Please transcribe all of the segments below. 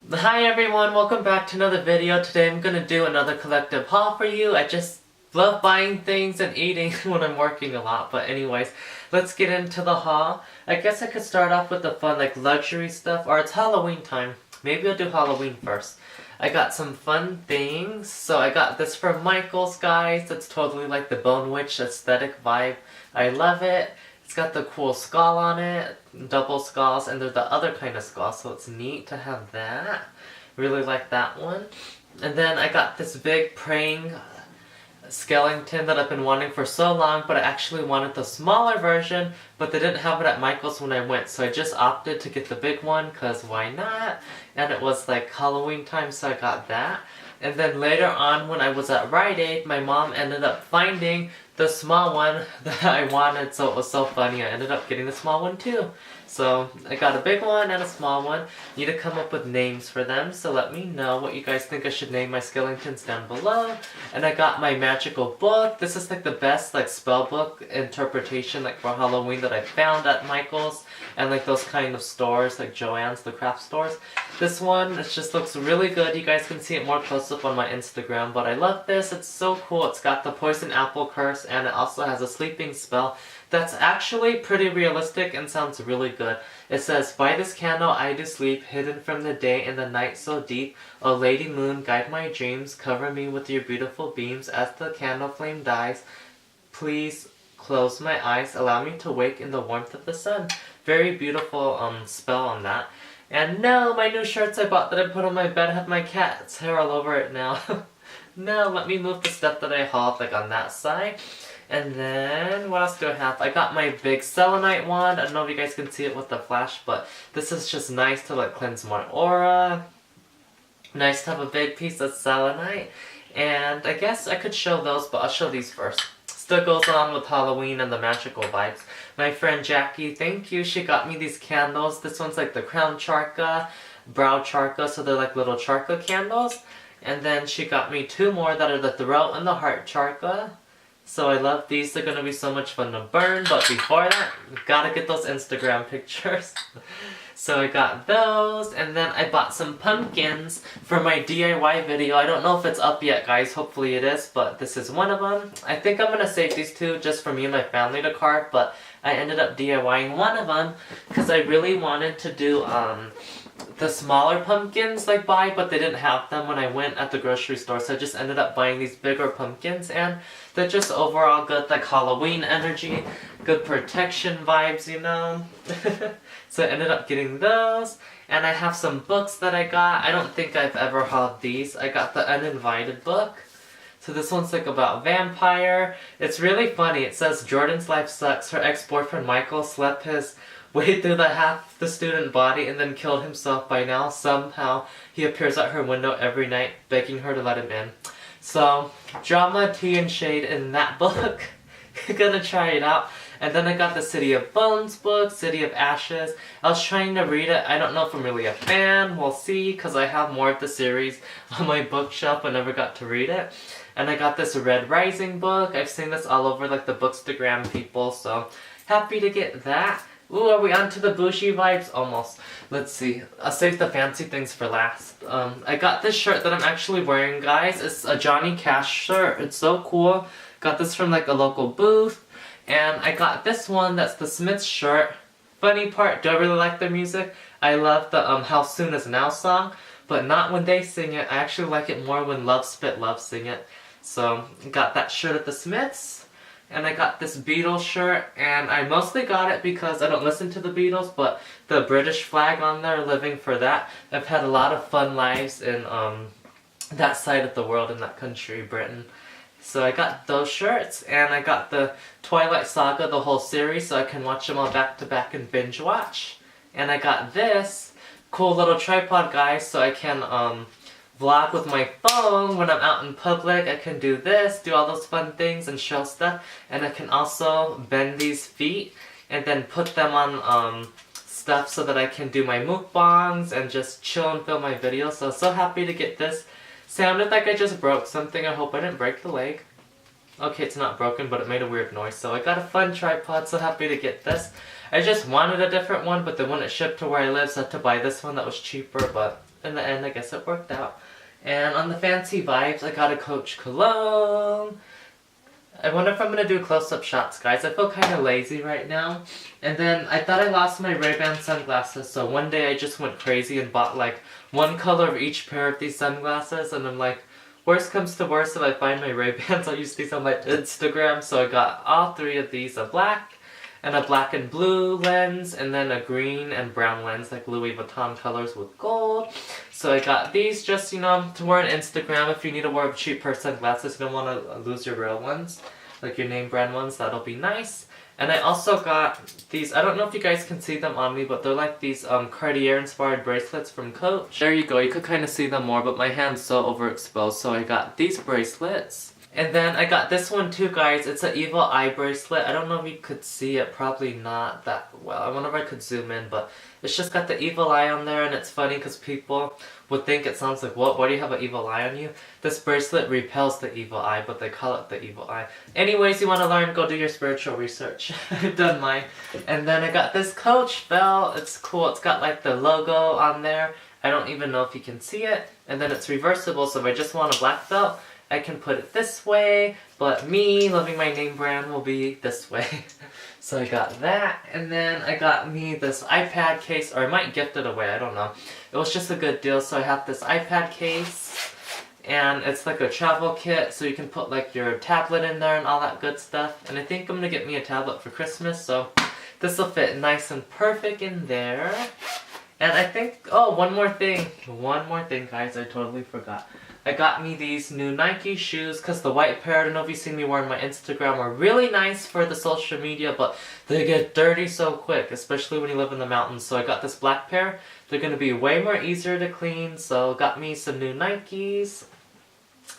Hi everyone, welcome back to another video. Today I'm gonna do another collective haul for you. I just love buying things and eating when I'm working a lot. But anyways, let's get into the haul. I guess I could start off with the fun like luxury stuff, or it's Halloween time. Maybe I'll do Halloween first. I got some fun things. So I got this from Michael's, guys. It's totally like the Bone Witch aesthetic vibe. I love it. It's got the cool skull on it, double skulls, and there's the other kind of skull, so it's neat to have that. Really like that one. And then I got this big praying skeleton that I've been wanting for so long, but I actually wanted the smaller version, but they didn't have it at Michael's when I went, so I just opted to get the big one, because why not? And it was like Halloween time, so I got that. And then later on, when I was at Rite Aid, my mom ended up finding the small one that I wanted, so it was so funny. I ended up getting the small one too. So I got a big one and a small one. Need to come up with names for them, so let me know what you guys think I should name my skeletons down below. And I got my magical book. This is like the best like spell book interpretation like for Halloween that I found at Michael's and like those kind of stores like Joann's, the craft stores. This one, it just looks really good. You guys can see it more close up on my Instagram, but I love this. It's so cool. It's got the poison apple curse and it also has a sleeping spell that's actually pretty realistic and sounds really good. It says, "By this candle I do sleep, hidden from the day in the night so deep. O Lady Moon, guide my dreams, cover me with your beautiful beams. As the candle flame dies, please close my eyes, allow me to wake in the warmth of the sun." Very beautiful spell on that. And no, my new shirts I bought that I put on my bed have my cat's hair all over it now. No, let me move the stuff that I hauled like on that side. And then, what else do I have? I got my big selenite wand. I don't know if you guys can see it with the flash, but this is just nice to like cleanse my aura. Nice to have a big piece of selenite. And I guess I could show those, but I'll show these first. Still goes on with Halloween and the magical vibes. My friend Jackie, thank you. She got me these candles. This one's like the crown charka, brow charka, so they're like little charka candles. And then she got me two more that are the throat and the heart charka. So I love these. They're going to be so much fun to burn. But before that, gotta get those Instagram pictures. So I got those. And then I bought some pumpkins for my DIY video. I don't know if it's up yet, guys. Hopefully it is. But this is one of them. I think I'm going to save these two just for me and my family to carve. But I ended up DIYing one of them because I really wanted to do the smaller pumpkins like buy, but they didn't have them when I went at the grocery store, so I just ended up buying these bigger pumpkins, and they're just overall good like Halloween energy, good protection vibes, you know. So I ended up getting those, and I have some books that I got. I don't think I've ever hauled these. I got the Uninvited book. So this one's like about vampire. It's really funny. It says Jordan's life sucks. Her ex-boyfriend Michael slept his way through the half the student body and then killed himself. By now, somehow, he appears at her window every night, begging her to let him in. So, drama, tea, and shade in that book. Gonna try it out. And then I got the City of Bones book, City of Ashes. I was trying to read it. I don't know if I'm really a fan. We'll see, because I have more of the series on my bookshelf. I never got to read it. And I got this Red Rising book. I've seen this all over like the Bookstagram people, so happy to get that. Ooh, are we on to the bougie vibes? Almost. Let's see. I'll save the fancy things for last. I got this shirt that I'm actually wearing, guys. It's a Johnny Cash shirt. It's so cool. Got this from like a local booth. And I got this one that's the Smiths shirt. Funny part, do I really like their music? I love the How Soon Is Now song, but not when they sing it. I actually like it more when Love Spit Love sing it. So, got that shirt at the Smiths. And I got this Beatles shirt, and I mostly got it because I don't listen to the Beatles, but the British flag on there, living for that. I've had a lot of fun lives in that side of the world, in that country, Britain. So I got those shirts, and I got the Twilight Saga, the whole series, so I can watch them all back to back and binge watch. And I got this cool little tripod, guys, so I can vlog with my phone when I'm out in public. I can do this, do all those fun things and show stuff. And I can also bend these feet and then put them on stuff so that I can do my mukbangs and just chill and film my videos. So happy to get this. Sounded like I just broke something. I hope I didn't break the leg. Okay, it's not broken, but it made a weird noise. So I got a fun tripod, so happy to get this. I just wanted a different one, but the one it shipped to where I live, so I had to buy this one that was cheaper, but in the end, I guess it worked out. And on the fancy vibes, I got a Coach cologne. I wonder if I'm going to do close-up shots, guys. I feel kind of lazy right now. And then I thought I lost my Ray-Ban sunglasses, so one day I just went crazy and bought like one color of each pair of these sunglasses. And I'm like, worst comes to worst, if I find my Ray-Bans, I'll use these on my Instagram. So I got all three of these, a black and a black and blue lens, and then a green and brown lens, like Louis Vuitton colors with gold. So I got these just, you know, to wear on Instagram. If you need to wear cheap pair of sunglasses, you don't want to lose your real ones, like your name brand ones, that'll be nice. And I also got these, I don't know if you guys can see them on me, but they're like these Cartier inspired bracelets from Coach. There you go, you could kind of see them more, but my hand's so overexposed, so I got these bracelets. And then I got this one too, guys. It's an evil eye bracelet. I don't know if you could see it, probably not that well. I wonder if I could zoom in, but it's just got the evil eye on there, and it's funny because people would think it sounds like, what? Why do you have an evil eye on you? This bracelet repels the evil eye, but they call it the evil eye. Anyways, you want to learn, go do your spiritual research. I've done mine. And then I got this Coach belt. It's cool. It's got like the logo on there. I don't even know if you can see it. And then it's reversible, so if I just want a black belt, I can put it this way, but me, loving my name brand, will be this way. So I got that, and then I got me this iPad case, or I might gift it away, I don't know. It was just a good deal, so I have this iPad case, and it's like a travel kit, so you can put like your tablet in there and all that good stuff. And I think I'm gonna get me a tablet for Christmas, so this will fit nice and perfect in there. And I think, oh, one more thing, guys, I totally forgot. I got me these new Nike shoes, because the white pair, I don't know if you've seen me wearing my Instagram, are really nice for the social media, but they get dirty so quick, especially when you live in the mountains. So I got this black pair. They're going to be way more easier to clean, so got me some new Nikes.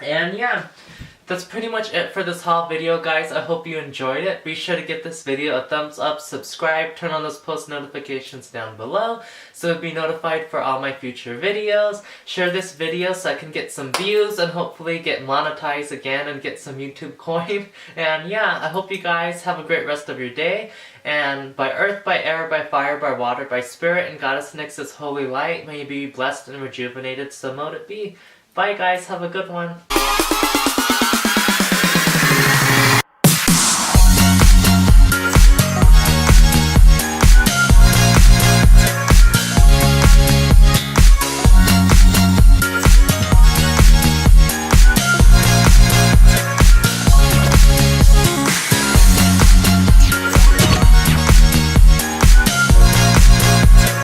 And yeah, that's pretty much it for this haul video, guys. I hope you enjoyed it. Be sure to give this video a thumbs up, subscribe, turn on those post notifications down below so you'll be notified for all my future videos. Share this video so I can get some views and hopefully get monetized again and get some YouTube coin. And yeah, I hope you guys have a great rest of your day. And by earth, by air, by fire, by water, by spirit, and Goddess Nyx's holy light, may you be blessed and rejuvenated, so mote it be. Bye guys, have a good one.